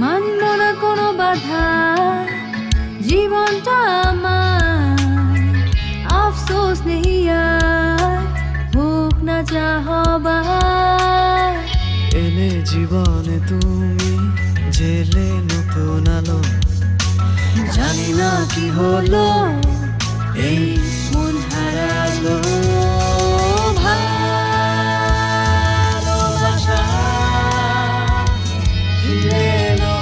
মানব না কোনো বাধা, জীবনটা আমার আফসোস নেই আর, হোক না যা হবার। এলে জীবনে তুমি, জেলে নতুন আলো, জানি না কি হলো এই মন হারালো। ভালোবাসা ফিরে এলো,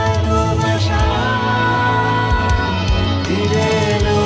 ভালোবাসা ফিরে এলো।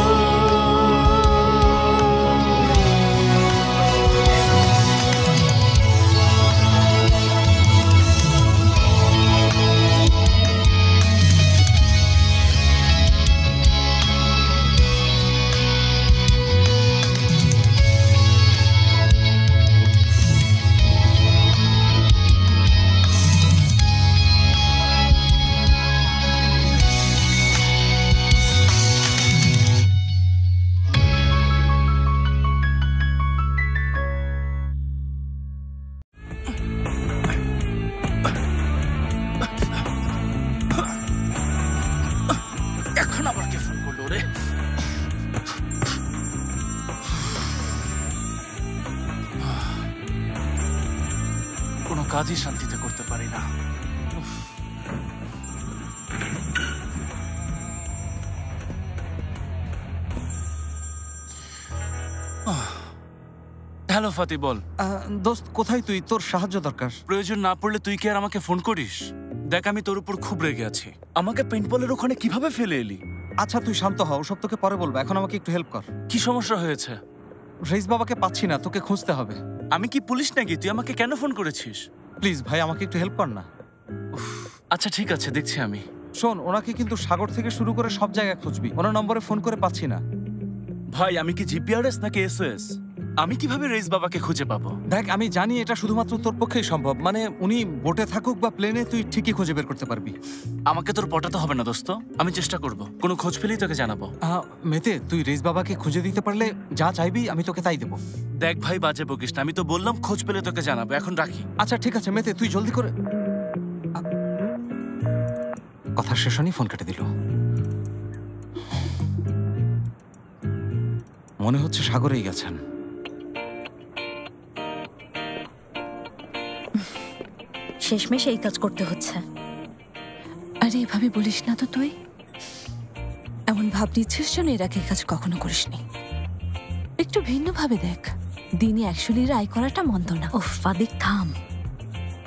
এখন আবার কে ফোন করলো রে? কোনো কাজই শান্তিতে করতে পারি না। হ্যালো ফাতি, বল। দোস্ত কোথায় তুই? তোর সাহায্য দরকার। প্রয়োজন না পড়লে তুই কি আর আমাকে ফোন করিস? দেখ, আমি তোর উপর খুব রেগে আছি। আমাকে পেইন্টবলের ওখানে কিভাবে ফেলে এলি? আচ্ছা তুই শান্ত হ, ওসব তোকে পরে বলবো, এখন আমাকে একটু হেল্প কর। কি সমস্যা হয়েছে? রেইস বাবাকে পাচ্ছি না, তোকে খুঁজতে হবে। আমি কি পুলিশ নাকি? তুই আমাকে কেন ফোন করেছিস? প্লিজ ভাই আমাকে একটু হেল্প কর না। আচ্ছা ঠিক আছে, দেখছি আমি। শোন, ওনাকে কিন্তু সাগর থেকে শুরু করে সব জায়গায় খুঁজবি, ওনার নম্বরে ফোন করে পাচ্ছি না। ভাই আমি কি জিপিআরএস নাকি এসওএস? আমি কিভাবে রেইস বাবাকে খুঁজে পাবো? দেখ আমি জানি এটা শুধুমাত্র তোর পক্ষেই সম্ভব, মানে উনি বোটে থাকুক বা প্লেনে, তুই ঠিকই খুঁজে বের করতে পারবি। আমাকে তোর পটাতে হবে না দোস্ত, আমি চেষ্টা করব, কোনো খোঁজ পেলেই তোকে জানাবো। মেতে, তুই রেইস বাবাকে খুঁজে দিতে পারলে যা চাইবি আমি তোকে তাই দেবো। দেখ ভাই, বাজে বকিস না, আমি তো বললাম খোঁজ পেলে তোকে জানাবো, এখন রাখি। আচ্ছা ঠিক আছে মেতে, তুই জলদি করে। কথা শেষ হয়নি, ফোন কেটে দিল। মনে হচ্ছে সাগরেই গেছেন। শেষমেশ এই কাজ করতে হচ্ছে। আরে এভাবে বলিস না তো, তুই এমন ভাব দিচ্ছিস যেন এর আগে কাজ কখনো করিসনি। একটু ভিন্ন ভাবে দেখ, দিনে 100 লিরা আয় করাটা মন্দ না। ও ফাদিক থাম।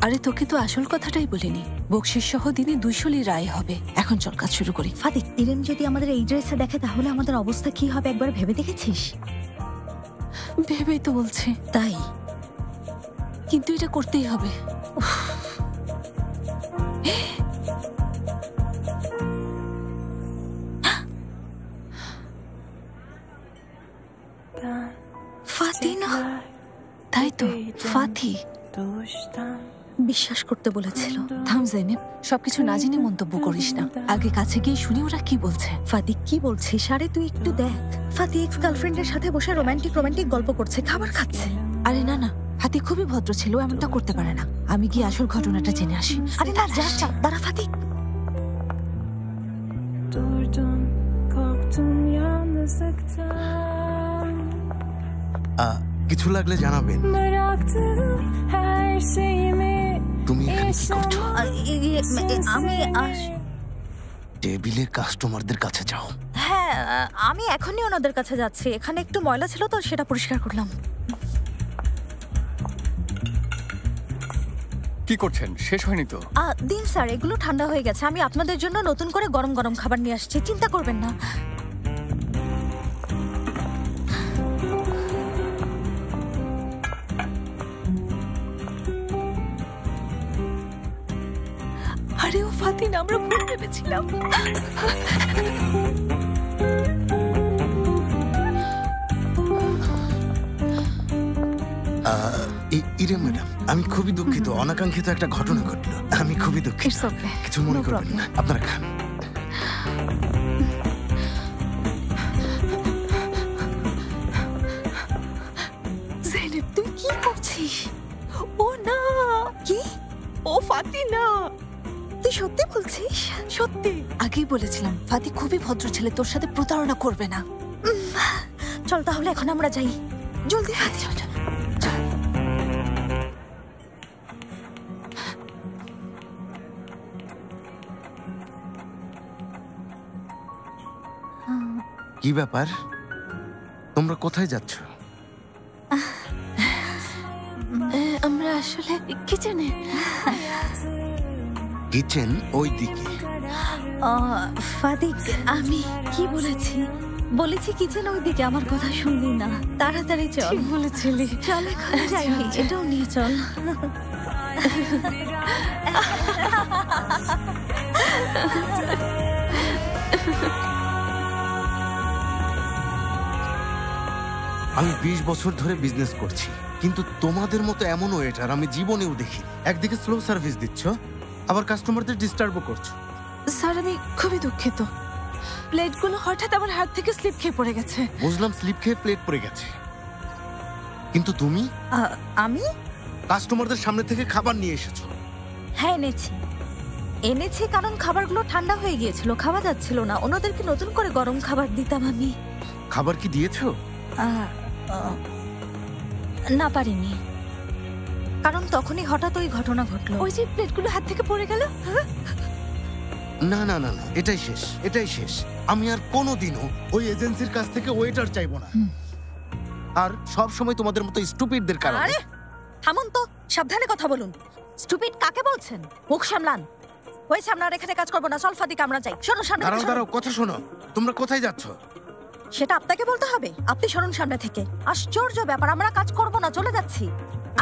আরে তোকে তো আসল কথাটাই বলিনি, বকশিস সহ দিনে 200 লিরা আয় হবে। এখন চল কাজ শুরু করি। ফাদিক, ইরেন যদি আমাদের এই ড্রেসে দেখে তাহলে আমাদের অবস্থা কি হবে একবার ভেবে দেখেছিস? ভেবেই তো বলছে। তাই? কিন্তু এটা করতেই হবে। ফাতি না? তাই তো, ফাতি। বিশ্বাস করতে বলেছিল। থাম জাইনেব, সবকিছু না জেনে মন্তব্য করিস না, আগে কাছে গিয়ে শুনি ওরা কি বলছে। ফাতি কি বলছিস? আরে তুই একটু দেখ, ফাতি এক্স গার্লফ্রেন্ডের সাথে বসে রোমান্টিক গল্প করছে, খাবার খাচ্ছে। আরে না না, ফাতি খুবই ভদ্র ছিল, এমনটা করতে পারে না। আমি গিয়ে আসল ঘটনাটা জেনে আসি। আরে না, যা দাঁড়া ফাতি। কিছু লাগলে জানাবেন। তুমি এখানে কি করছো? আমি টেবিলে কাস্টমারদের কাছে যাও। হ্যাঁ, আমি এখনই ওনাদের কাছে যাচ্ছি। এখানে একটু ময়লা ছিল তো সেটা পরিষ্কার করলাম। কি করছেন? শেষ হয়নি তো? দিন স্যার, এগুলো ঠান্ডা হয়ে গেছে। আমি আপনাদের জন্য নতুন করে গরম গরম খাবার নিয়ে আসছি, চিন্তা করবেন না। আরে ও ফাতিন, আমরা ভুল ভেবেছিলাম। ইরে ম্যাডাম, আমি খুবই দুঃখিত, অনাকাঙ্ক্ষিত একটা ঘটনা ঘটলো। আমি খুবই দুঃখিত, কিছু মনে করবেন না, আপনারা খান। তুই সত্যি বলছিস? সত্যি আগেই বলেছিলাম ফাতি খুবই ভদ্র ছেলে, তোর সাথে প্রতারণা করবে না। চল তাহলে এখন আমরা যাই, জলদি ফাতি। চল চল। কি ব্যাপার, তোমরা কোথায় যাচ্ছ? আমরা আসলে কিচেনে। কিচেন ওই দিকে। ফাদিক, আমি কি বলেছি? বলেছি কিচেন ওই দিকে, আমার কথা শুনলি না। তাড়াতাড়ি চল। ঠিক বলেছিলি। চল এখন যাই, এটাও নিয়ে চল। আমি 20 বছর ধরে বিজনেস করছি, কিন্তু তোমাদের মতো এমন ওয়েটার আমি জীবনেও দেখি। একদিকে স্লো সার্ভিস দিচ্ছ, আবার কাস্টমারদের ডিস্টার্বও করছো। স্যার আমি খুবই দুঃখিত, প্লেটগুলো হঠাৎ আমার হাত থেকে স্লিপ খেয়ে পড়ে গেছে। বুঝলাম, স্লিপ খেয়ে প্লেট পড়ে গেছে, কিন্তু তুমি আমি কাস্টমারদের সামনে থেকে খাবার নিয়ে এসেছো। হ্যাঁ এনেছি কারণ খাবারগুলো ঠান্ডা হয়ে গিয়েছিল, খাওয়া যাচ্ছিল না। ওনাদেরকে নতুন করে গরম খাবার দিতাম আমি। খাবার কি দিয়েছো? না, পারিনি, কারণ তখনই হঠাৎ ওই ঘটনা ঘটলো। ওই যে প্লেটগুলো হাত থেকে পড়ে গেল। না না না না, এটাই শেষ, এটাই শেষ। আমি আর কোনোদিনও ওই এজেন্সির কাছ থেকে ওয়েটার চাইবো না। আর সব সময় তোমাদের মতো স্টুপিডদের কারণে। আরে থামুন তো, সাবধানে কথা বলুন। স্টুপিড কাকে বলছেন? মুখ সামলান। ওই সামনে আর এখানে কাজ করবো না, চল ফাদিক আমরা যাই। শোনো সামনে থেকে, দাঁড়াও, কথা শোনো। তোমরা কোথায় যাচ্ছ? সেটা আপনাকে বলতে হবে। আপনি সরুন সামনে থেকে। আশ্চর্য ব্যাপার, আমরা কাজ করবো না, চলে যাচ্ছি।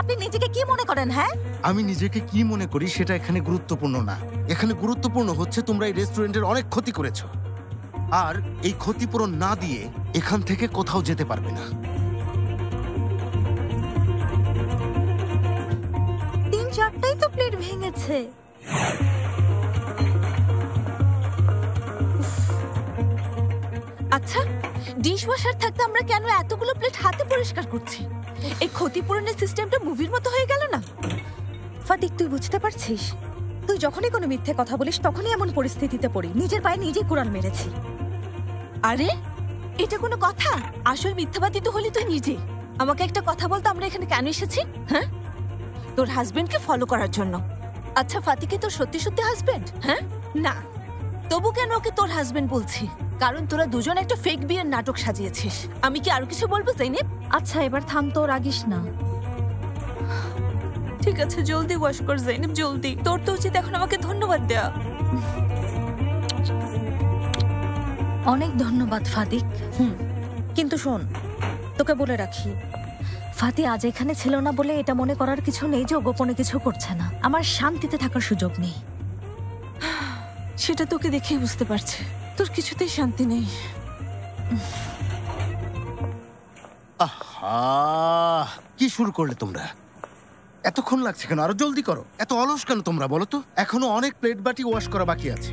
আপনি নিজেকে কি মনে করেন? হ্যাঁ, আমি নিজেকে কি মনে করি সেটা এখানে গুরুত্বপূর্ণ না। এখানে গুরুত্বপূর্ণ হচ্ছে তোমরা এই রেস্টুরেন্টের অনেক ক্ষতি করেছো, আর এই ক্ষতিপূরণ না দিয়ে এখান থেকে কোথাও যেতে পারবে না। 3-4টাই তো প্লেট ভেঙেছে। আচ্ছা, ডিশ ওয়াশার থাকতে আমরা কেন এতগুলো প্লেট হাতে পরিষ্কার করছি? এই ক্ষতিপূরণের সিস্টেমটা মুভির মতো হয়ে গেল না? ফাদিক, তুই বুঝতে পারছিস? তুই যখনই কোনো মিথ্যে কথা বলিস তখনই এমন পরিস্থিতিতে পড়ি। নিজের পায়ে নিজেই কুড়াল মেরেছি। আরে এটা কোনো কথা? আসল মিথ্যাবাদী তো হলি তুই নিজে। আমাকে একটা কথা বলতো, আমরা এখানে কেন এসেছি? হ্যাঁ, তোর হাজবেন্ডকে ফলো করার জন্য। আচ্ছা ফাতি কি তোর সত্যি সত্যি হাজবেন্ড? হ্যাঁ না, তবু কেন ওকে তোর হাজবেন্ড বলছি? কারণ তোরা দুজন একটা ফেক বিয়ের নাটক সাজিয়েছিস। আমি কি আরো কিছু বলবো জাইনেব? আচ্ছা এবার থাম তো, রাগিস না। ঠিক আছে, জলদি ওয়াশ কর জাইনেব, জলদি। তোর তো উচিত এখন আমাকে ধন্যবাদ দেয়া। অনেক ধন্যবাদ ফাদিক। কিন্তু শোন, তোকে বলে রাখি, ফাতি আজ এখানে ছিল না বলে এটা মনে করার কিছু নেই যে ও গোপনে কিছু করছে না। আমার শান্তিতে থাকার সুযোগ নেই। সেটা তোকে দেখেই বুঝতে পারছি, তোর কিছুতেই শান্তি নেই। আহা, কি শুরু করলে তোমরা? এতক্ষণ লাগছে কেন? আরো জলদি করো। এত অলস কেন তোমরা বলো তো? এখনো অনেক প্লেট বাটি ওয়াশ করা বাকি আছে।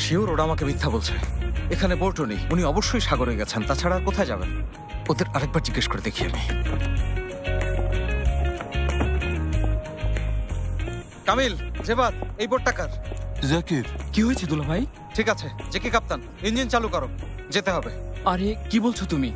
শিওর ওরা আমাকে মিথ্যা বলছে। এখানে বোটও নেই, উনি অবশ্যই সাগরে গেছেন, তাছাড়া আর কোথায় যাবেন? ওদের আরেকবার জিজ্ঞেস করে দেখি আমি। কামিল, জেবাদ, এই বোটটা কার? জাকির, কি হয়েছে দুলা ভাই? ঠিক আছে, জেকে কাপ্তান, ইঞ্জিন চালু করো, যেতে হবে। আরে কি বলছো তুমি?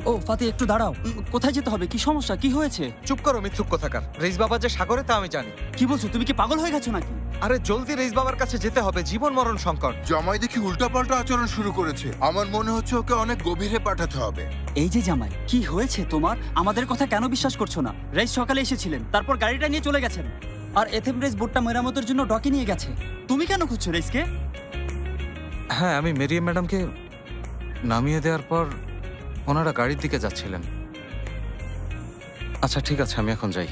ও ফাতি, একটু দাঁড়াও। কোথায় যেতে হবে? কি সমস্যা? কি হয়েছে? চুপ করো মিথ্যুক কোথাকার। রেইস বাবা যে সাগরে তা আমি জানি। কি বলছো? তুমি কি পাগল হয়ে গেছো নাকি? আরে জলদি রেইস বাবার কাছে যেতে হবে, জীবন মরণ সংকট। জামাই দেখি উল্টাপাল্টা আচরণ শুরু করেছে। আমার মনে হচ্ছে ওকে অনেক গভীরে পাঠাতে হবে। এই যে জামাই, কি হয়েছে তোমার? আমাদের কথা কেন বিশ্বাস করছো না? রেইস সকালে এসেছিলেন, তারপর গাড়িটা নিয়ে চলে গেছেন, আর এথেম রেইস বোটটা মেরামতের জন্য ডকে নিয়ে গেছে। তুমি কেন খুঁজছো রেইসকে? হ্যাঁ, আমি মেরিয়াম ম্যাডামকে নামিয়ে দেওয়ার পর ওনারা গাড়ির দিকে যাচ্ছিলেন। আচ্ছা ঠিক আছে, আমি এখন যাই।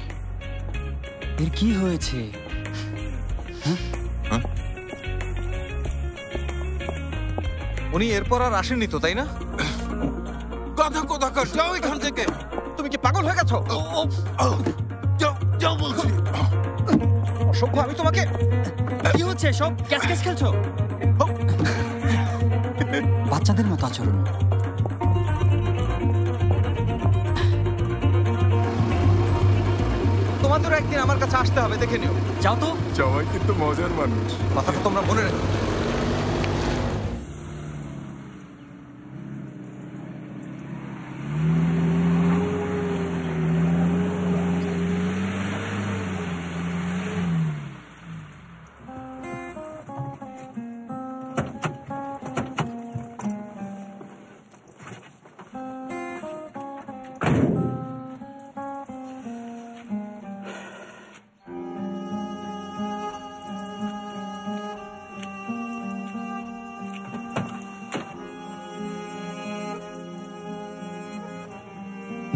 এর কি হয়েছে? উনি এরপর আর আসেননি তো, তাই না? কথা কর, যাও এখান থেকে। তুমি কি পাগল হয়ে গেছো? যাও যাও বলছি। সভ্য, আমি তোমাকে। কি হচ্ছে সব? ক্যাচ ক্যাচ খেলছো? বাচ্চাদের মতো আচরণ। তোমাদেরও একদিন আমার কাছে আসতে হবে, দেখে নিও। যাও তো। সবাই কিন্তু মজার মানুষ। কথাটা তোমরা মনে রেখো।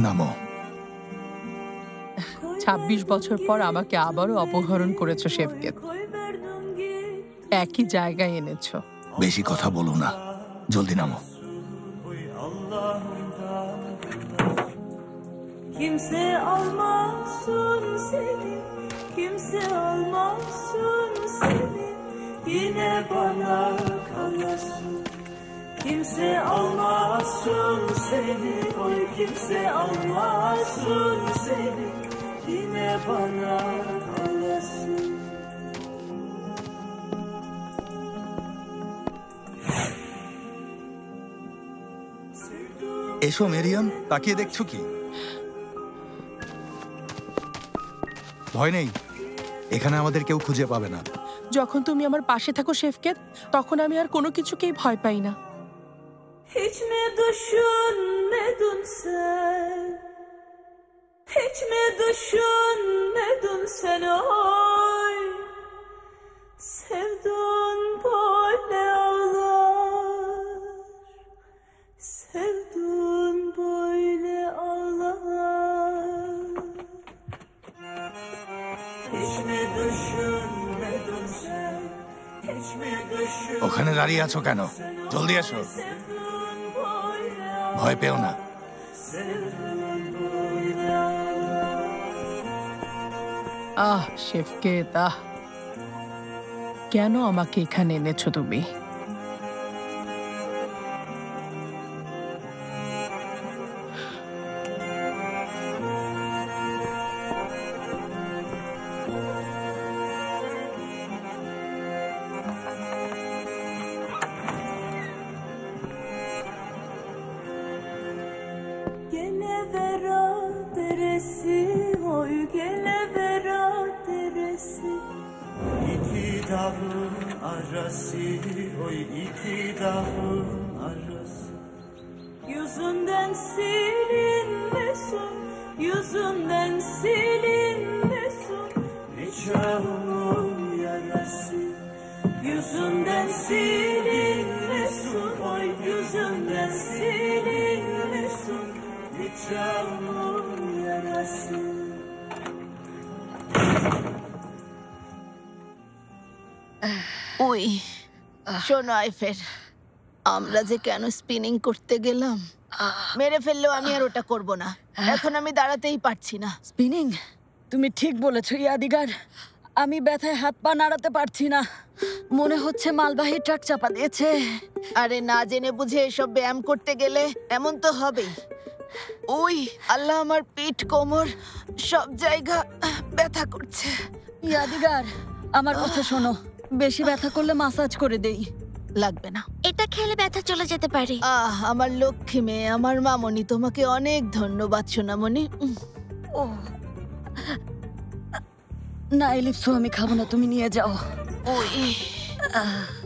নামো। ২৬ বছর পর আমাকে আবারও অপহরণ করেছো শেফকেত, একই জায়গায় এনেছো। বেশি কথা বলো না, জলদি নামো। Kimse almasın seni, kimse almasın seni, yine bana kalırsın. Kimse almasın seni, oy kimse almasın seni, yine bana kalırsın. এসো মেরিয়াম, তাকিয়ে দেখছো কি? ভয় নেই, এখানে আমাদের কেউ খুঁজে পাবে না। যখন তুমি আমার পাশে থাকো শেফকেত, তখন আমি আর কোনো কিছুকেই ভয় পাই না। Hiç mi düşünmedin sen? Hiç mi düşünmedin sen oy? Sevdun böyle ağlar, sevdun böyle ağlar. Hiç mi düşünmedin sen? Hiç mi düşünmedin? ওখানে দাঁড়িয়ে আছো কেন? জলদি এসো, ভয় পেও না। আহ শেফকেত, আহ, কেন আমাকে এখানে এনেছো তুমি? Gelevera deresi, oy gelevera deresi. İki dağın arası, oy iki dağın arası. Yüzünden silinmesin, yüzünden silinmesin. Nikahımın yarası, yüzünden silinmesin, oy yüzünden silinmesin. Nikahımın yarası. ওই শোনো আইফের, আমরা যে কেন স্পিনিং করতে গেলাম, মেরে ফেললেও আমি আর ওটা করব না। এখন আমি দাঁড়াতেই পারছি না। স্পিনিং? তুমি ঠিক বলেছো ইয়াদিগার, আমি ব্যথায় হাত পা নাড়াতে পারছি না, মনে হচ্ছে মালবাহী ট্রাক চাপা দিয়েছে। আরে না জেনে বুঝে এসব ব্যায়াম করতে গেলে এমন তো হবেই। ওই আল্লাহ, আমার পিঠ কোমর সব জায়গা ব্যথা করছে। ইয়াদিগার আমার কথা শোনো, বেশি ব্যথা করলে মাসাজ করে দেই। লাগবে না, এটা খেলে ব্যথা চলে যেতে পারে। আমার লক্ষ্মী মেয়ে, আমার মামনি, তোমাকে অনেক ধন্যবাদ সোনামণি। ও না এলিপসো, আমি খাবো না, তুমি নিয়ে যাও। ওই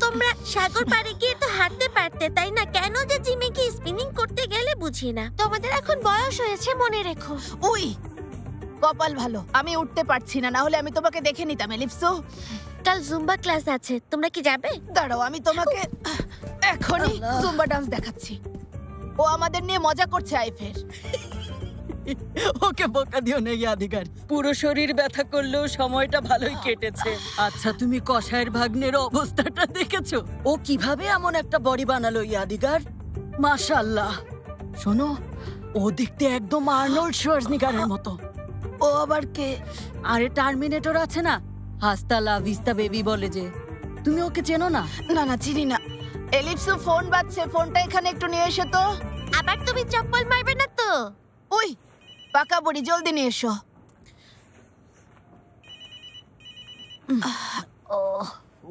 তোমরা সাগর পাড়ে গিয়ে তো হাঁটতে পারতে, তাই না? কেন যে জিমে গিয়ে স্পিনিং করতে গেলে বুঝি না। তোমাদের এখন বয়স হয়েছে, মনে রেখো। ওই কপাল ভালো আমি উঠতে পারছি না, না হলে আমি তোমাকে দেখে নিতাম এলিপসো। কাল জুম্বা ক্লাস আছে, তোমরা কি যাবে? দাঁড়াও, আমি তোমাকে এখনই জুম্বা ডান্স দেখাচ্ছি। ও আমাদের নিয়ে মজা করছে আইফের। ওকে বোকা দিও না ইয়াদিগার, পুরো শরীর ব্যথা করলেও সময়টা ভালোই কেটেছে। আচ্ছা তুমি কসাইয়ের ভাগ্নের অবস্থাটা দেখেছো? ও কিভাবে এমন একটা বডি বানালো ইয়াদিগার, মাশাআল্লাহ। শোনো, ও দেখতে একদম আর্নল্ড শোয়ার্জনিগারের মতো। ও আবার কে? আরে টার্মিনেটর আছে না, হাস্তা লা ভিস্তা বেবি বলে যে, তুমি ওকে চেনো না? না না চিনি না। এলিপসো ফোন বাজছে, ফোনটা এখানে একটু নিয়ে এসো তো। আবার তুমি চপ্পল মারবে না তো? ওই পাকা বুড়ি, জলদি নিয়ে এসো।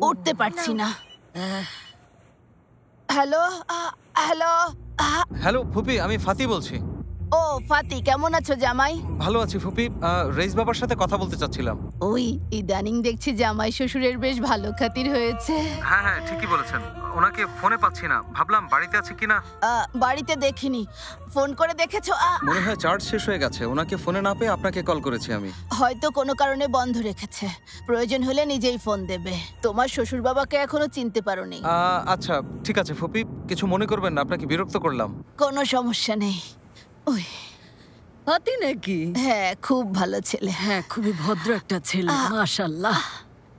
উঠতে পারছি না। হ্যালো হ্যালো হ্যালো ফুপি, আমি ফাতি বলছি। ও ফাতি, কেমন আছো জামাই? ভালো আছি ফুপি। রেইস বাবার সাথে কথা বলতে চাচ্ছিলাম। ওই ইদানিং দেখছি জামাই শ্বশুরের বেশ ভালো খাতির হয়েছে। হ্যাঁ হ্যাঁ, ঠিকই বলেছেন। ওনাকে ফোনে পাচ্ছি না, ভাবলাম বাড়িতে আছে কিনা। বাড়িতে দেখিনি, ফোন করে দেখেছো? মনে হয় চার্জ শেষ হয়ে গেছে। ওনাকে ফোনে না পেয়ে আপনাকে কল করেছি আমি। হয়তো কোনো কারণে বন্ধ রেখেছে, প্রয়োজন হলে নিজেই ফোন দেবে। তোমার শ্বশুর বাবাকে এখনো চিনতে পারোনি? আচ্ছা ঠিক আছে ফুপি, কিছু মনে করবেন না, আপনাকে বিরক্ত করলাম। কোনো সমস্যা নেই। ওই ফাতি নাকি? হ্যাঁ, খুব ভালো ছেলে। হ্যাঁ, খুবই ভদ্র একটা ছেলে, মাশাআল্লাহ।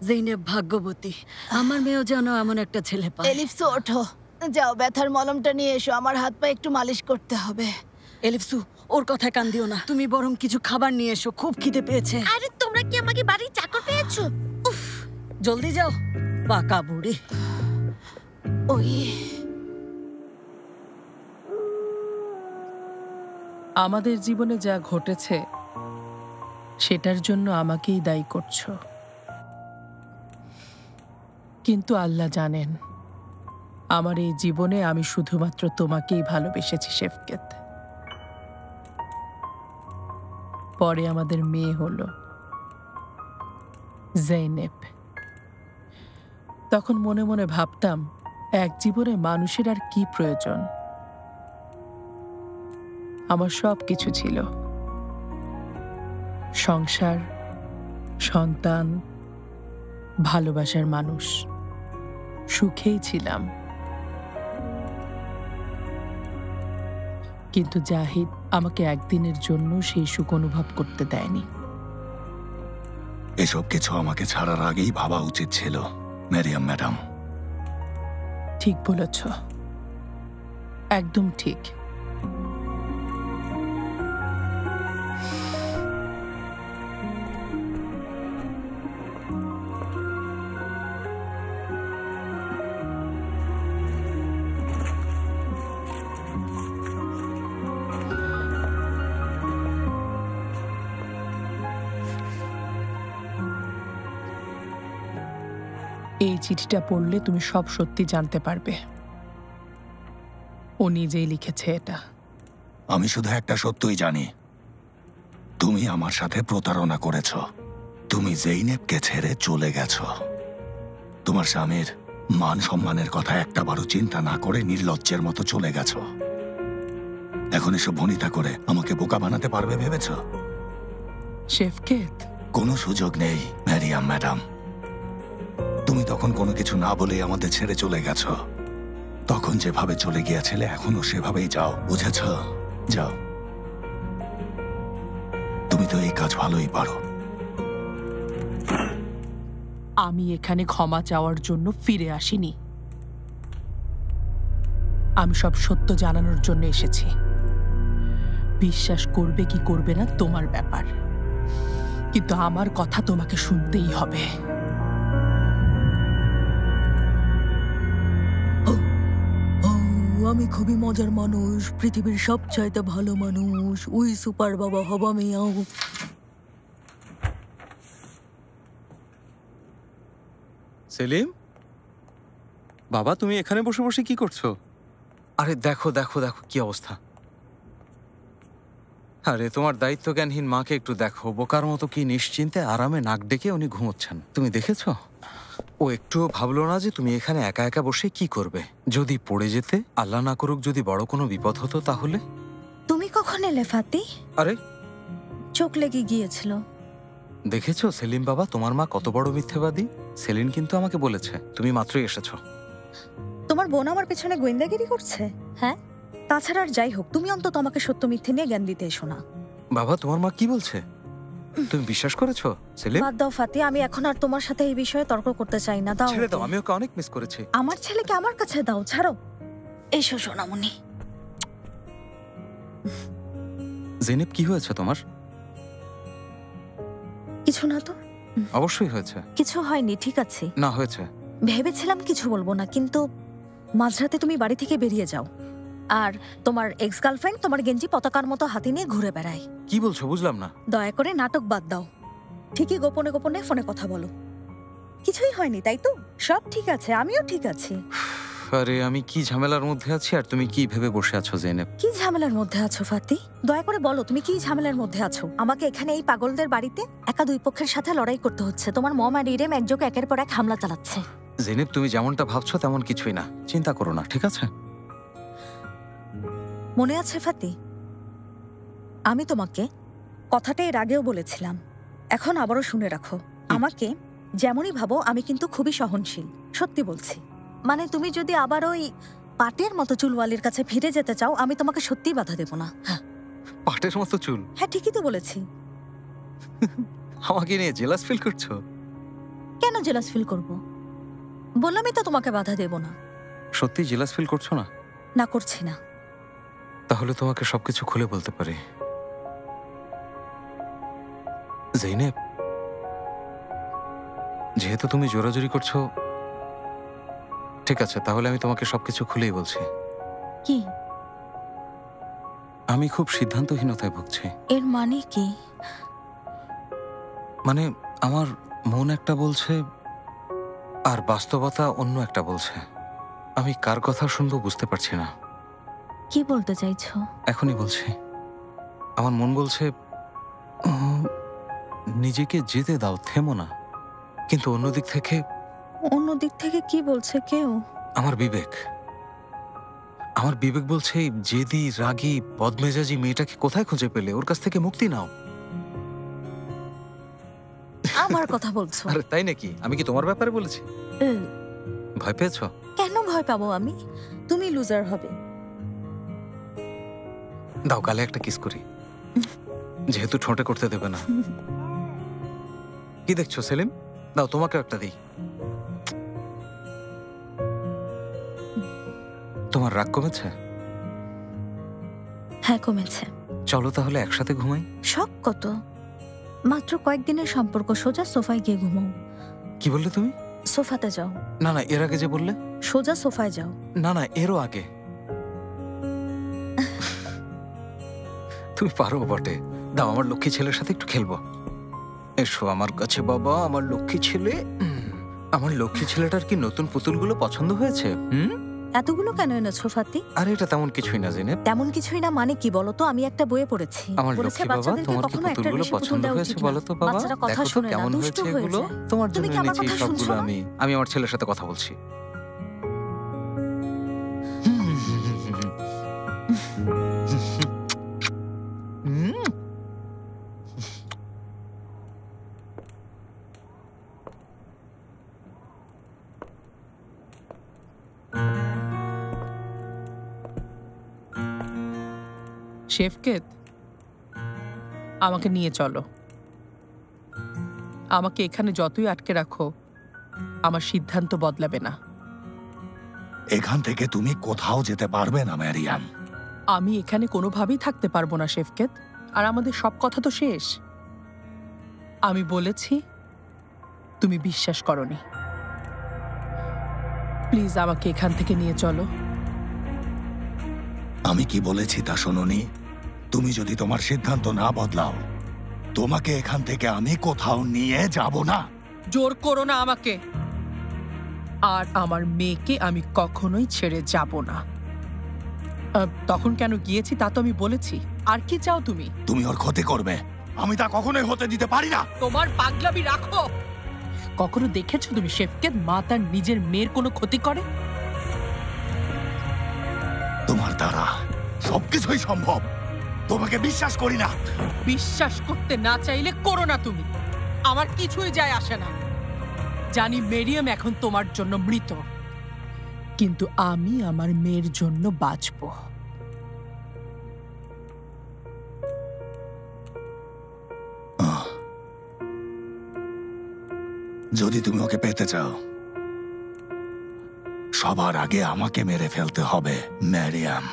জেইনেব ভাগ্যবতী, আমার মেয়েও যেন এমন একটা ছেলে পায়। এলিফসু ওঠো, যাও ব্যথার মলমটা নিয়ে এসো, আমার হাত পা একটু মালিশ করতে হবে। এলিফসু, ওর কথায় কান দিও না, তুমি বরং কিছু খাবার নিয়ে এসো, খুব খিদে পেয়েছে। আরে তোমরা কি আমাকে বাড়ির চাকর পেয়েছো? উফ, জলদি যাও, পাকা বুড়ি। ওই আমাদের জীবনে যা ঘটেছে সেটার জন্য আমাকেই দায়ী করছো, কিন্তু আল্লাহ জানেন আমার এই জীবনে আমি শুধুমাত্র তোমাকেই ভালোবেসেছি শেফকেত। পরে আমাদের মেয়ে হলো জেইনেব। তখন মনে মনে ভাবতাম এক জীবনে মানুষের আর কি প্রয়োজন। আমার সব কিছু ছিল, সংসার, সন্তান, ভালোবাসার মানুষ, সুখেই ছিলাম। কিন্তু জাহিদ আমাকে একদিনের জন্য সেই সুখ অনুভব করতে দেয়নি। এসব কিছু আমাকে ছাড়ার আগেই ভাবা উচিত ছিল মেরিয়াম ম্যাডাম। ঠিক বলেছ, একদম ঠিক। এই চিঠিটা পড়লে তুমি সব সত্যি জানতে পারবে। ও নিজেই লিখেছে এটা। আমি শুধু একটা সত্যই জানি, তুমি আমার সাথে প্রতারণা করেছ। তুমি জেইনেবকে ছেড়ে চলে গেছ। তোমার স্বামীর মান সম্মানের কথা একটাবারও চিন্তা না করে নির্লজ্জের মতো চলে গেছ। এখন এসব ভনিতা করে আমাকে বোকা বানাতে পারবে ভেবেছ? শেফকেত, কোনো সুযোগ নেই মেরিয়াম ম্যাডাম। তুমি তখন কোনো কিছু না বলে আমাদের ছেড়ে চলে গেছ। তখন যেভাবে চলে গিয়েছিলে এখনো সেভাবেই যাও, বুঝেছ? যাও, তুমি তো এই কাজ ভালোই পারো। আমি এখানে ক্ষমা চাওয়ার জন্য ফিরে আসিনি, আমি সব সত্য জানানোর জন্য এসেছি। বিশ্বাস করবে কি করবে না তোমার ব্যাপার, কিন্তু আমার কথা তোমাকে শুনতেই হবে। আমি খুবই মজার মানুষ, পৃথিবীর সবচাইতে ভালো মানুষ, ওই সুপার বাবা হবা মিয়াও। সেলিম বাবা, তুমি এখানে বসে বসে কি করছো? আরে দেখো দেখো দেখো কি অবস্থা। আরে তোমার দায়িত্বজ্ঞানহীন মাকে একটু দেখো, বোকার মতো কি নিশ্চিন্তে আরামে নাক ডেকে উনি ঘুমোচ্ছেন। তুমি দেখেছো? ও একটুও ভাবলো না যে তুমি এখানে একা একা বসে কি করবে। যদি পড়ে যেতে, আল্লাহ না করুক যদি বড় কোনো বিপদ হতো তাহলে। তুমি কখন এলে ফাতি? আরে চোখ লেগে গিয়েছিল। দেখেছো সেলিম বাবা, তোমার মা কত বড় মিথ্যেবাদী। সেলিন কিন্তু আমাকে বলেছে তুমি মাত্রই এসেছো। তোমার বোন আমার পেছনে গোয়েন্দাগিরি করছে? হ্যাঁ, তাছাড়া আর যাই হোক, তুমি অন্তত আমাকে সত্য মিথ্যে নিয়ে জ্ঞান দিতে এসো না। বাবা তোমার মা কি বলছে তুমি বিশ্বাস করেছো? সেলিম বাদ দাও ফাতি, আমি এখন আর তোমার সাথে এই বিষয়ে তর্ক করতে চাই না। দাও ছেড়ে দাও, আমি ওকে অনেক মিস করেছি। আমার ছেলেকে আমার কাছে দাও, ছাড়ো। এসো সোনামণি। জেনেব কি হয়েছে তোমার? কিছু না তো। অবশ্যই হয়েছে। কিছু হয়নি, ঠিক আছে। না হয়েছে। ভেবেছিলাম কিছু বলবো না, কিন্তু মাঝরাতে তুমি বাড়ি থেকে বেরিয়ে যাও, আর তোমার এক্স গার্লফ্রেন্ড তোমার গেঞ্জি পতাকার মতো হাতে নিয়ে ঘুরে বেড়ায়। কি বলছো বুঝলাম না। দয়া করে নাটক বাদ দাও, ঠিকই গোপনে গোপনে ফোনে কথা বলো। কিছুই হয়নি তাই তো? সব ঠিক আছে, আমিও ঠিক আছি। আরে আমি কি ঝামেলার মধ্যে আছি আর তুমি কি ভেবে বসে আছো জেনেব? কি ঝামেলার মধ্যে আছো ফাতি? দয়া করে বলো তুমি কি ঝামেলার মধ্যে আছো? আমাকে এখানে এই পাগলদের বাড়িতে একা দুই পক্ষের সাথে লড়াই করতে হচ্ছে। তোমার মম আর ইরেম একযোগে একের পর এক হামলা চালাচ্ছে। জেনেব তুমি যেমনটা ভাবছো তেমন কিছুই না, চিন্তা করো না, ঠিক আছে? মনে আছে ফাতি, আমি তোমাকে কথাটা এর আগেও বলেছিলাম, এখন আবারও শুনে রাখো। আমাকে যেমনই ভাবো আমি কিন্তু খুবই সহনশীল, সত্যি বলছি। মানে তুমি যদি আবার ওই পাটের মতো চুলওয়ালির কাছে ফিরে যেতে চাও, আমি তোমাকে সত্যিই বাধা দেব না। পাটের মতো চুল? হ্যাঁ ঠিকই তো বলেছি। আমাকে নিয়ে জেলাস ফিল করছো? কেন জেলাস ফিল করব? বললামই তো তোমাকে বাধা দেব না। সত্যি জেলাস ফিল করছো না? না, করছি না। তাহলে তোমাকে সবকিছু খুলে বলতে পারি। জেনেব, যেহেতু তুমি জোরাজুরি করছো, ঠিক আছে তাহলে আমি তোমাকে সবকিছু খুলেই বলছি। কি? আমি খুব সিদ্ধান্তহীনতায় ভুগছি। এর মানে কি? মানে আমার মন একটা বলছে আর বাস্তবতা অন্য একটা বলছে। আমি কার কথা শুনবো বুঝতে পারছি না। কি বলতে চাইছো? এখনই বলছি। আমার মন বলছে নিজেকে যেতে দাও, থেমো না। কিন্তু অন্যদিক থেকে কি বলছে কেউ? আমার বিবেক বলছে জেদি, রাগী, বদমেজাজি মেয়েটাকে কোথায় খুঁজে পেলে? ওর কাছ থেকে মুক্তি নাও। আমার কথা বলছো? আরে তাই নাকি? আমি কি তোমার ব্যাপারে বলেছি? ভয় পেয়েছো? কেন ভয় পাবো আমি? তুমি লুজার হবে। দাও গালে একটা কিস করি, যেহেতু ঠোঁটে করতে দেবে না। কি দেখছো সেলিম? দাও তোমাকে একটা দিই। তোমার রাগ কমেছে? হ্যাঁ কমেছে। চলো তাহলে একসাথে ঘুমাই। শখ কত? মাত্র কয়েকদিনের সম্পর্ক, সোজা সোফায় গিয়ে ঘুমাও। কি বললে তুমি? সোফাতে যাও। না না, এর আগে যে বললে। সোজা সোফায় যাও। না না, এরও আগে। তুমি পারো বটে। দাও, আমার লক্ষ্মী ছেলের সাথে একটু খেলবো। এসো আমার কাছে বাবা, আমার লক্ষ্মী ছেলে। আমার লক্ষ্মী ছেলেটার কি নতুন পুতুলগুলো পছন্দ হয়েছে? এতগুলো কেন এনেছো ফাতি? আরে এটা তেমন কিছুই না জেনেব। তেমন কিছুই না মানে কি বলো তো? আমি একটা বইয়ে পড়েছি। আমার লক্ষ্মী বাবা, তোমার কি পুতুলগুলো পছন্দ হয়েছে বলো তো বাবা? দেখো তো কেমন হয়েছে এগুলো। তোমার জন্য এনেছি সবগুলো। আমি আমার ছেলের সাথে কথা বলছি। শেফকেত, আমাকে নিয়ে চলো। আমাকে এখানে যতই আটকে রাখো, আমার সিদ্ধান্ত বদলাবে না। এখান থেকে তুমি কোথাও যেতে পারবে না ম্যারিয়াম। আমি এখানে কোনোভাবেই থাকতে পারবো না শেফকেত। আর আমাদের সব কথা তো শেষ। আমি বলেছি, তুমি বিশ্বাস করনি। প্লিজ আমাকে এখান থেকে নিয়ে চলো। আমি কি বলেছি তা শোনোনি? তুমি যদি তোমার সিদ্ধান্ত না বদলাও, তোমাকে এখান থেকে আমি কোথাও নিয়ে যাব না। জোর করো না আমাকে। আর আমার মেয়েকে আমি কখনোই ছেড়ে যাব না। তখন কেন গিয়েছি তা তো আমি বলেছি। আর কি চাও তুমি? তুমি ওর ক্ষতি করবে, আমি তা কখনোই হতে দিতে পারি না। তোমার পাগলামি রাখো। কখনো দেখেছো তুমি শেফকেত মা তার নিজের মেয়ের কোনো ক্ষতি করে? তোমার দ্বারা সবকিছুই সম্ভব। তোমাকে বিশ্বাস করি না। বিশ্বাস করতে না চাইলে করো না তুমি। আমার কিছুই যায় আসে না। জানি মেরিয়াম এখন তোমার জন্য মৃত, কিন্তু আমি আমার মেয়ের জন্য বাঁচব। যদি তুমি ওকে পেতে চাও, সবার আগে আমাকে মেরে ফেলতে হবে ম্যারিয়াম।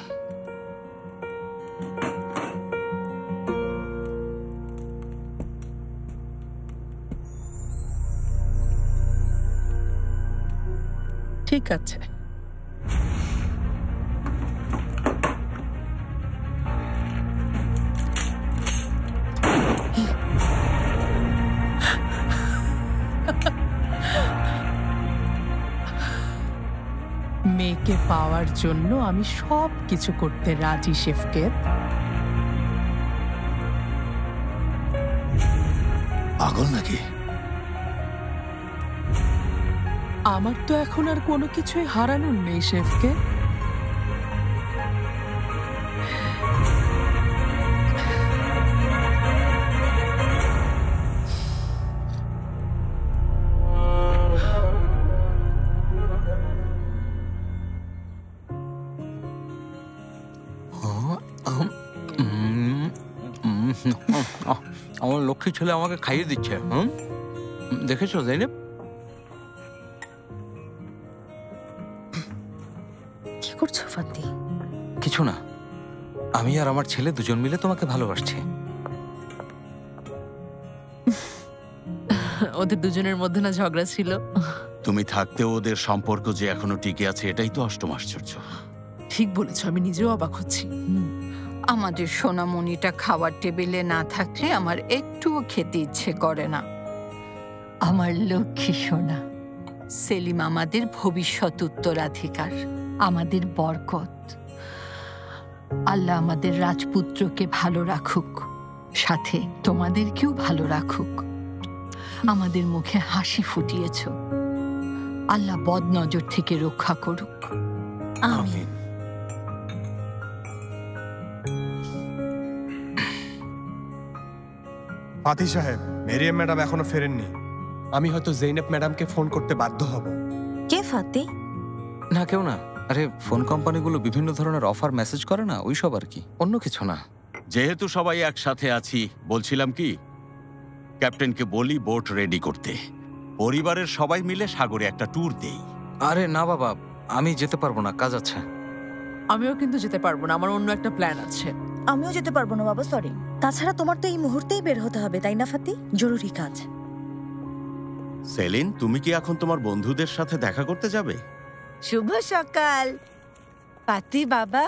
ঠিক আছে। মেয়েকে পাওয়ার জন্য আমি সব কিছু করতে রাজি শেফকেত। পাগল নাকি? আমার তো এখন আর কোনো কিছুই হারানোর নেই শেফকেত। আমার লক্ষ্মী ছেলে আমাকে খাইয়ে দিচ্ছে। দেখেছো জেনেব? কি করছো ফাতি? কিছু না, আমি আর আমার ছেলে দুজন মিলে তোমাকে ভালোবাসছি। ওদের দুজনের মধ্যে না ঝগড়া ছিল? তুমি থাকতেও ওদের সম্পর্ক যে এখনো টিকে আছে, এটাই তো অষ্টম আশ্চর্য। ঠিক বলেছ, আমি নিজেও অবাক হচ্ছি। আমাদের সোনামণিটা খাওয়ার টেবিলে না থাকলে আমার একটুও খেতে ইচ্ছে করে না। আমার লক্ষ্মী সোনা সেলিম আমাদের ভবিষ্যৎ উত্তরাধিকার, আমাদের বরকত। আল্লাহ আমাদের রাজপুত্রকে ভালো রাখুক, সাথে তোমাদেরকেও ভালো রাখুক। আমাদের মুখে হাসি ফুটিয়েছ, আল্লাহ বদনজর থেকে রক্ষা করুক। আমিন। ফাতি সাহেব, মেরিয়াম ম্যাডাম এখনো ফেরেননি। আমি হয়তো জেইনেব ম্যাডামকে ফোন করতে বাধ্য হব। কে ফাতি? না, কেউ না। আরে ফোন কোম্পানিগুলো বিভিন্ন ধরনের অফার মেসেজ করে না, ওইসব আর কি, অন্য কিছু না। যেহেতু সবাই একসাথে আছি, বলছিলাম কি, ক্যাপ্টেনকে বলি বোট রেডি করতে, পরিবারের সবাই মিলে সাগরে একটা ট্যুর দেই। আরে না বাবা, আমি যেতে পারবো না, কাজ আছে। আমিও কিন্তু যেতে পারবো না, আমার অন্য একটা প্ল্যান আছে। আমিও যেতে পারবো না বাবা, সরি। তাছাড়া তোমার তো এই মুহূর্তেই বের হতে হবে, তাই না ফাতি? জরুরি কাজ। সেলিন, তুমি কি এখন তোমার বন্ধুদের সাথে দেখা করতে যাবে? শুভ সকাল পাতি বাবা।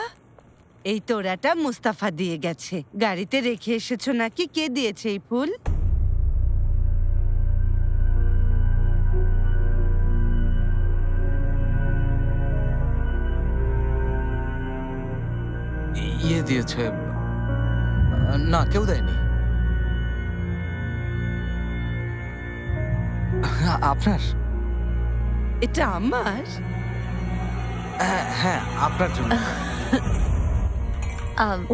এই তোড়াটা মুস্তাফা দিয়ে গেছে, গাড়িতে রেখে এসেছো নাকি? কে দিয়েছে এই ফুল? ইয়ে দিয়েছে। না, কেউ দেয়নি। আপনার? এটা আমার? হ্যাঁ, আপনার জন্য।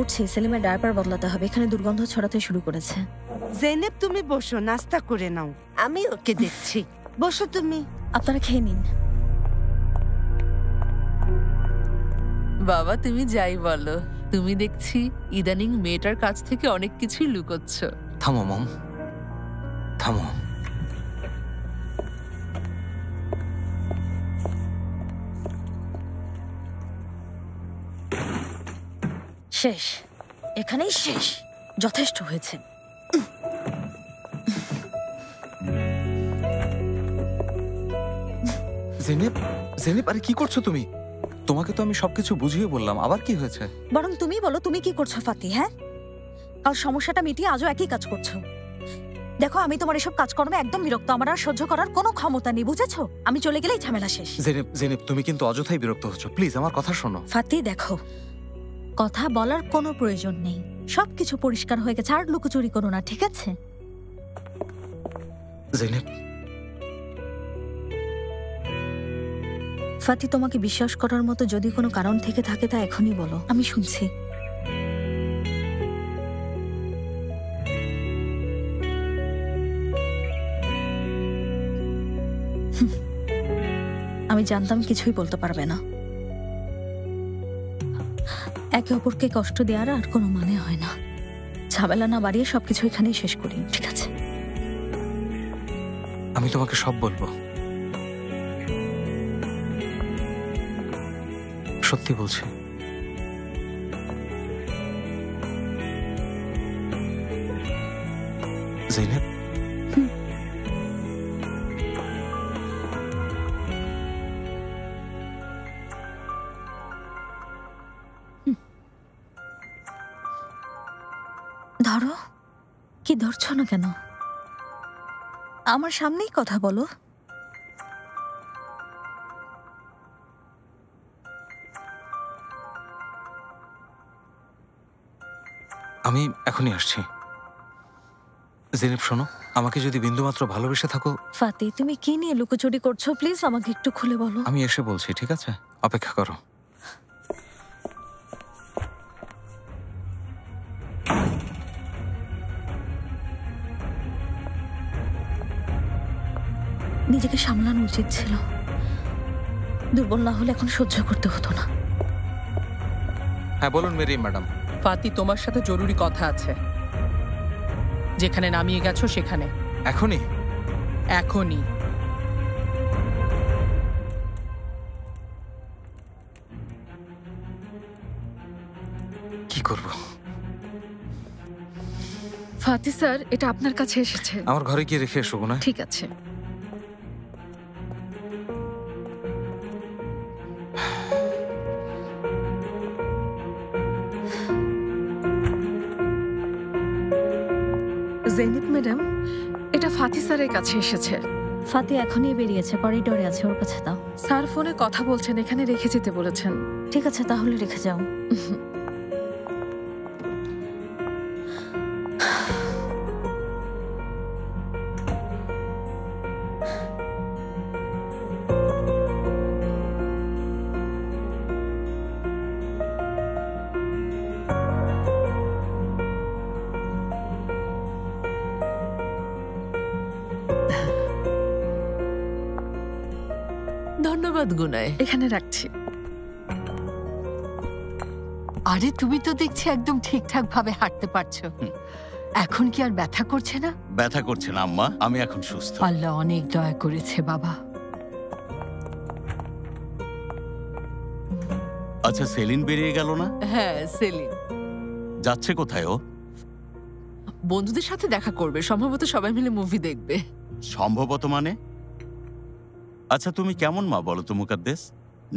উঠছে, সেলিমের ডায়াপার বদলাতে হবে, এখানে দুর্গন্ধ ছড়াতে শুরু করেছে। জেনেব তুমি বসো, নাস্তা করে নাও, আমি ওকে দেখছি। বসো তুমি। আপনারা খেয়ে নিন। বাবা তুমি যাই বলো, তুমি দেখছি ইদানিং মেয়েটার কাছ থেকে অনেক কিছুই লুকোচ্ছ। থামো মম, থামো। শেষ, এখানেই শেষ, যথেষ্ট হয়েছে। জেনেব, জেনেব, আরে কি করছো তুমি? তোমাকে তো আমি সবকিছু বুঝিয়ে বললাম, আবার কি হয়েছে? বরং তুমি বলো, তুমি কি করছো ফাতি? হ্যাঁ, কাল সমস্যাটা মিটিয়ে আজও একই কাজ করছো। দেখো, আমি তোমার এসব কাজকর্মে একদম বিরক্ত, আমার আর সহ্য করার কোনো ক্ষমতা নেই, বুঝেছো? আমি চলে গেলেই ঝামেলা শেষ। জেনেব, জেনেব, তুমি কিন্তু অযথাই বিরক্ত হচ্ছ, প্লিজ আমার কথা শোনো। ফাতি দেখো, কথা বলার কোনো প্রয়োজন নেই, সবকিছু পরিষ্কার হয়ে গেছে, আর লুকোচুরি করো না, ঠিক আছে? জেনেব, ফাতি, তোমাকে বিশ্বাস করার মতো যদি কোনো কারণ থেকে থাকে তা এখনই বলো, আমি শুনছি। আমি জানতাম কিছুই বলতে পারবে না। একে অপরকে কষ্ট দেওয়ার আর কোনো মানে হয় না। ঝামেলা না বাড়িয়ে সবকিছু এখানেই শেষ করি, ঠিক আছে? আমি তোমাকে সব বলবো, সত্যি বলছি। জেনেব, ধরো। কি ধরছো না কেন? আমার সামনেই কথা বলো। এখনই আসছি। জেনেব শোনো, আমাকে যদি বিন্দুমাত্র ভালোবেসে থাকো। ফাতি, তুমি কি নিয়ে লুকোচুরি করছো? প্লিজ আমাকে একটু খুলে বলো। আমি এসে বলছি, ঠিক আছে? অপেক্ষা করো। নিজেকে সামলানো উচিত ছিল। দুর্বল না হলে এখন সহ্য করতে হতো না। হ্যাঁ বলুন মেরিয়াম ম্যাডাম। ফাতি, তোমার সাথে জরুরি কথা আছে। যেখানে নামিয়ে গেছো সেখানে। এখনই? এখনই। কি করব? ফাতি স্যার, এটা আপনার কাছে এসেছে। আমার ঘরে গিয়ে রেখে এসো না? ঠিক আছে। জেনিব ম্যাডাম, এটা ফাতি স্যারের কাছে এসেছে। ফাতি এখনই বেরিয়েছে, করিডোরে আছে, ওর কাছে দাও। স্যার ফোনে কথা বলছেন, এখানে রেখে যেতে বলেছেন। ঠিক আছে, তাহলে রেখে যাও। ধন্যবাদ গুনায়, এখানে রাখছি। আরে তুমি তো দেখছি একদম ঠিকঠাক ভাবে হাঁটতে পারছো। এখন কি আর ব্যথা করছে না? ব্যথা করছে না আম্মা, আমি এখন সুস্থ। আল্লাহ অনেক দয়া করেছে বাবা। আচ্ছা, সেলিন বেরিয়ে গেল না? হ্যাঁ, সেলিন যাচ্ছে কোথায় ও? বন্ধুদের সাথে দেখা করবে, সম্ভবত সবাই মিলে মুভি দেখবে। সম্ভবত মানে? আচ্ছা, তুমি কেমন মা বলো তো মুকাদ্দেস?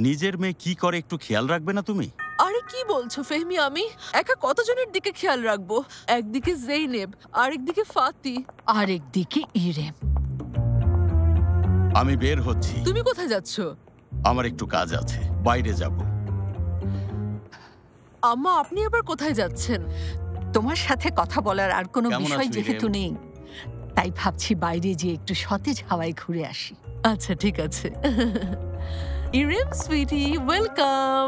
নিজের মেয়ে কি করে একটু খেয়াল রাখবে না তুমি? আরে কি বলছো ফেহমি, আমি একা কতজনের দিকে খেয়াল রাখবো? একদিকে জেইনেব, আরেকদিকে ফাতি, আরেকদিকে ইরেম। আমি বের হচ্ছি। তুমি কোথায় যাচ্ছ? আমার একটু কাজ আছে, বাইরে যাব। আম্মা, আপনি আবার কোথায় যাচ্ছেন? তোমার সাথে কথা বলার আর কোনো কেমন বিষয় আছো, যেহেতু ইরেম? নেই, তাই ভাবছি বাইরে গিয়ে একটু সতেজ হাওয়ায় ঘুরে আসি। আচ্ছা ঠিক আছে। ইরেম সুইটি, ওয়েলকাম।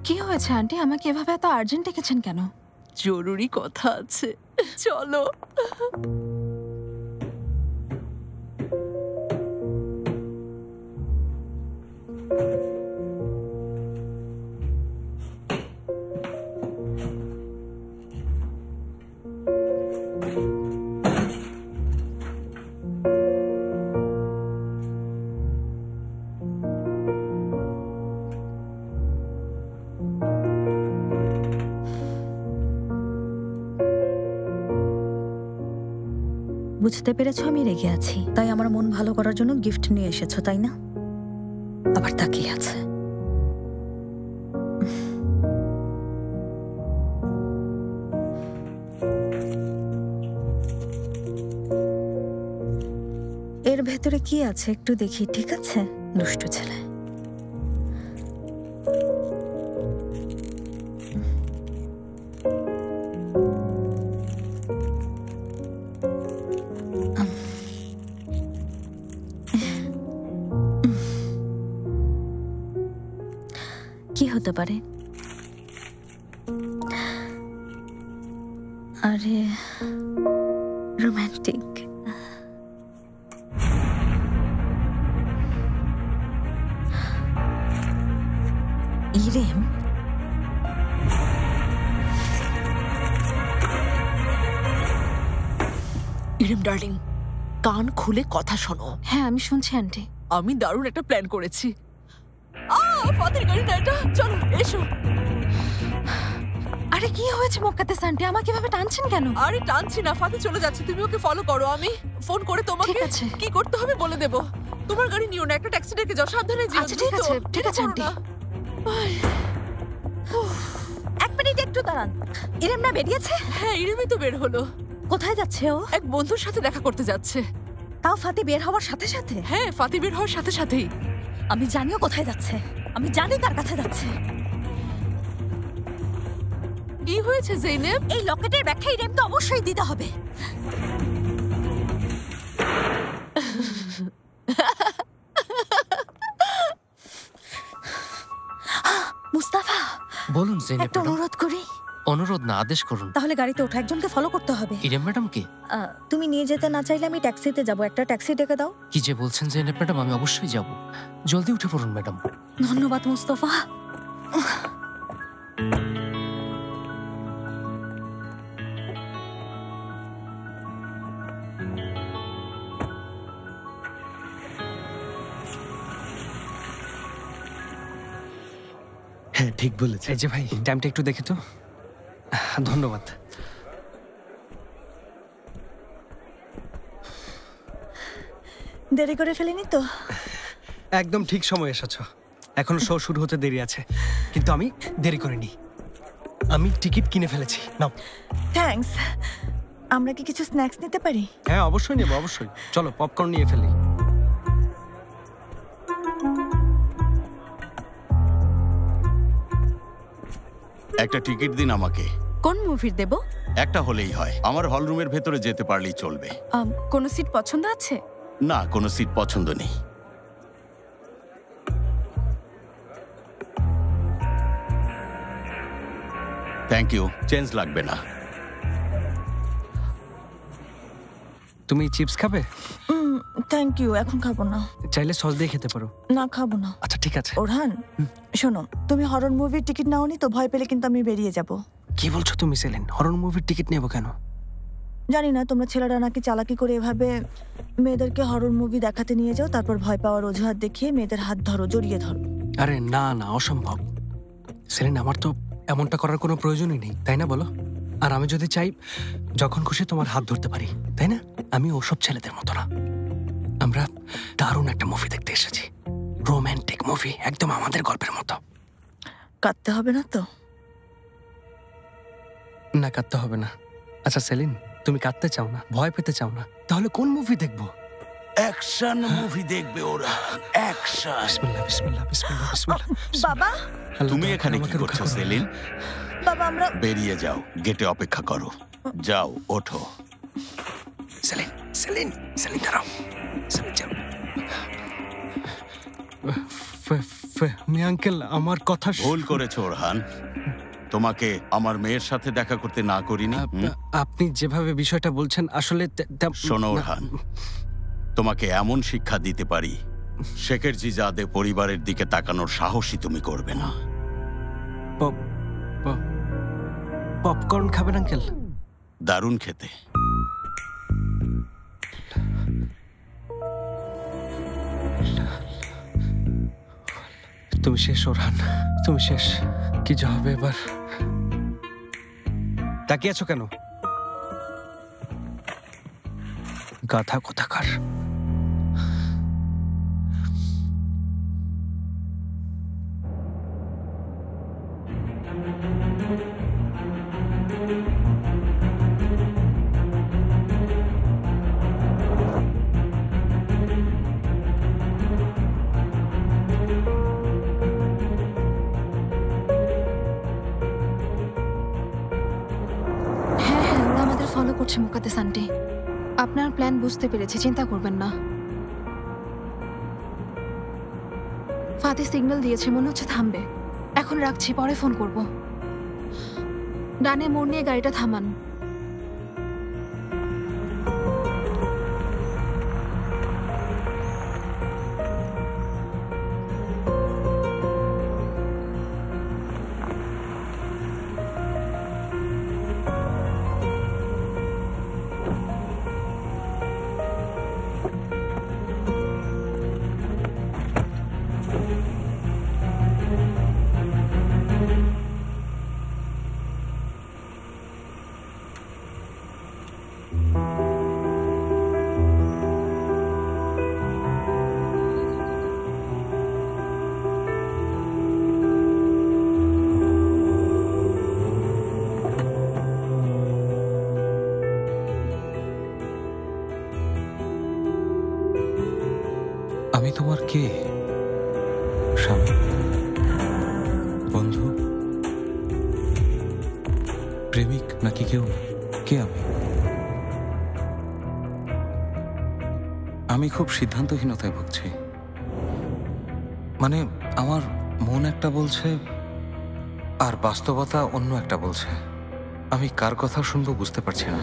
কি হয়েছে আন্টি? আমাকে এভাবে এত আর্জেন্ট ডেকেছেন কেন? জরুরি কথা আছে, চলো। বুঝতে পেরেছো আমি রেগে আছি, তাই আমার মন ভালো করার জন্য গিফট নিয়ে এসেছো, তাই না? আবার তাকিয়ে আছে। এর ভেতরে কি আছে একটু দেখি, ঠিক আছে? দুষ্টু ছেলে। কি হতে পারে? আরে রোমান্টিক। ইরেম, ইরেম ডার্লিং, কান খুলে কথা শোনো। হ্যাঁ আমি শুনছি আন্টি। আমি দারুণ একটা প্ল্যান করেছি। ফাতির গাড়ি না এটা, চলো এসো। আরে কি হয়েছে মুকাদ্দেস আন্টি? আমাকে এভাবে টানছেন কেন? আরে টানছি না, ফাতি চলে যাচ্ছে, তুমি ওকে ফলো করো। আমি ফোন করে তোমাকে কি করতে হবে বলে দেব। তোমার গাড়ি নিও না, একটা ট্যাক্সি ডেকে যাও, সাবধানে যেও। আচ্ছা ঠিক আছে, ঠিক আছে আন্টি। এক মিনিট একটু দাঁড়ান। ইরেম না বেরিয়েছে? হ্যাঁ, ইরেমই তো বের হলো। কোথায় যাচ্ছে ও? এক বন্ধুর সাথে দেখা করতে যাচ্ছে। তাও ফাতি বের হওয়ার সাথে সাথে? হ্যাঁ, ফাতি বের হওয়ার সাথে সাথেই। আমি জানিও কোথায় যাচ্ছে, আমি জানি কার কাছে যাচ্ছে। কি হয়েছে জেনেব? এই লকেটের ব্যাখ্যা ইরেমকে অবশ্যই দিতে হবে। মুস্তাফা, বলুন জেনেব একটা অনুরোধ করি। অনুরোধ না, আদেশ করুন। তাহলে গাড়িতে ওঠা, একজনকে ফলো করতে হবে। ইরেম ম্যাডামকে? তুমি নিয়ে যেতে না চাইলে আমি ট্যাক্সিতে যাব, একটা ট্যাক্সি ডেকে দাও। কি যে বলছেন জেনেব ম্যাডাম, আমি অবশ্যই যাব। জলদি উঠে পড়ুন ম্যাডাম। ধন্যবাদ মুস্তাফা। হ্যাঁ ঠিক বলেছে। এই যে ভাই, টাইমটা একটু দেখে তো। ধন্যবাদ। দেরি করে ফেলিনি তো? একদম ঠিক সময় এসেছ। এখনো শো শুরু হতে দেরি আছে, কিন্তু আমি দেরি করিনি। আমি টিকিট কিনে ফেলেছি, নাও। থ্যাঙ্কস। আমরা কি কিছু স্ন্যাক্স নিতে পারি? হ্যাঁ অবশ্যই নেব, অবশ্যই। চলো পপকর্ন নিয়ে ফেলি। একটা টিকিট দিন আমাকে। কোন মুভির দেব? একটা হলেই হয়, আমার হল রুমের ভেতরে যেতে পারলেই চলবে। কোনো সিট পছন্দ আছে? না, কোনো সিট পছন্দ নেই। থ্যাংক ইউ, চেঞ্জ লাগবে না। তুমি চিপস খাবে? থ্যাংক ইউ, এখন খাবো না। চাইলে সস দিয়ে খেতে পারো। না, খাবো না। আচ্ছা ঠিক আছে। ওরহান শোনো, তুমি হরর মুভির টিকিট নাওনি তো? ভয় পেলে কিন্তু আমি বেরিয়ে যাব। কি বলছো তুমি সেলিন? হরর মুভির টিকিট নেব কেন? জানি না, তোমরা ছেলেরা নাকি চালাকি করে এভাবে মেয়েদেরকে হরর মুভি দেখাতে নিয়ে যাও, তারপর ভয় পাওয়ার অজুহাত দেখিয়ে মেয়েদের হাত ধরো, জড়িয়ে ধরো। আরে না না, অসম্ভব সেলিন, আমার তো এমনটা করার কোনো প্রয়োজনই নেই, তাই না বলো? আর আমি যদি চাই যখন খুশি তোমার হাত ধরতে পারি, তাই না? আমি ওসব ছেলেদের মতো না। আমরা দারুণ একটা মুভি দেখতে এসেছি, রোমান্টিক মুভি, একদম আমাদের গল্পের মতো। কাঁদতে হবে না তো? না, কাঁদতে হবে না। আচ্ছা সেলিন, তুমি কাঁদতে চাও না, ভয় পেতে চাও না, তাহলে কোন মুভি দেখবো? অ্যাকশন মুভি দেখবে ওরা, অ্যাকশন। বিসমিল্লাহ বিসমিল্লাহ বিসমিল্লাহ বিসমিল্লাহ। বাবা, তুমি এখানে কি করছো সেলিন? বাবা, আমরা বেরিয়ে যাও, গেটে অপেক্ষা করো। যাও, ওঠো। সেলিন সেলিন সেলিন, দাঁড়াও। সেলিন যাও। আঙ্কেল, আমার কথা ভুল করেছো ওরহান, তোমাকে আমার মেয়ের সাথে দেখা করতে না করিনি। আপনি যেভাবে বিষয়টা বলছেন আসলে। শোনো ওরহান, তোমাকে এমন শিক্ষা দিতে পারি, শেখের জিজাদে পরিবারের দিকে তাকানোর সাহসই তুমি করবে না। পপকর্ন খাবেন আঙ্কেল? দারুণ খেতে। তুমি শেষ ওরহান, তুমি শেষ। কি যা হবে এবার? তাকিয়ে আছো কেন? গাধা কোথাকার। ফলো করছে মুকাদ্দেস আন্টি। আপনার প্ল্যান বুঝতে পেরেছি, চিন্তা করবেন না। ফাতি সিগন্যাল দিয়েছে, মনে হচ্ছে থামবে। এখন রাখছি, পরে ফোন করব। ডানে মোড় নিয়ে গাড়িটা থামান। আমি তোমার কে? স্বামী? বন্ধু? প্রেমিক নাকি কেউ না? কে আমি? আমি খুব সিদ্ধান্তহীনতায় ভুগছি। মানে আমার মন একটা বলছে আর বাস্তবতা অন্য একটা বলছে। আমি কার কথা শুনবো বুঝতে পারছি না।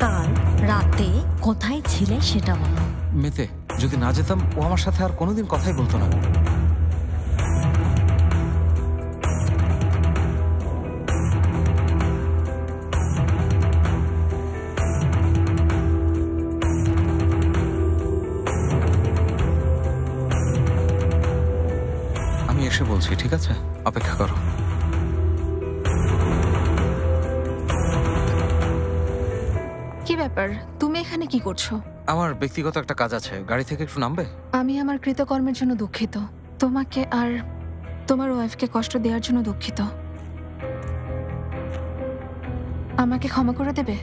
কাল রাতে কোথায় ছিলে সেটা বলো। মেতে, যদি না যেতাম ও আমার সাথে আর কোনোদিন কথাই বলতো না। আমি এসে বলছি, ঠিক আছে? অপেক্ষা করো। কি ব্যাপার, তুমি এখানে কি করছো? আমার ব্যক্তিগত একটা কাজ আছে, গাড়ি থেকে একটু নামবে? আমি আমার কৃতকর্মের জন্য দুঃখিত। তোমাকে আর তোমার ওয়াইফকে কষ্ট দেওয়ার জন্য দুঃখিত। আমাকে ক্ষমা করে দেবে?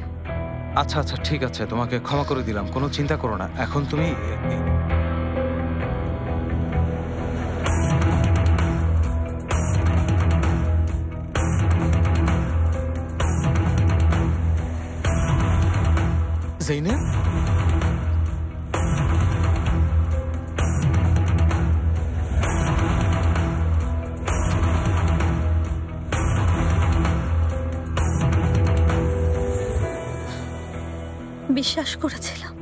আচ্ছা আচ্ছা ঠিক আছে, তোমাকে ক্ষমা করে দিলাম, কোনো চিন্তা করো না। এখন তুমি জেইনেব, বিশ্বাস করেছিলাম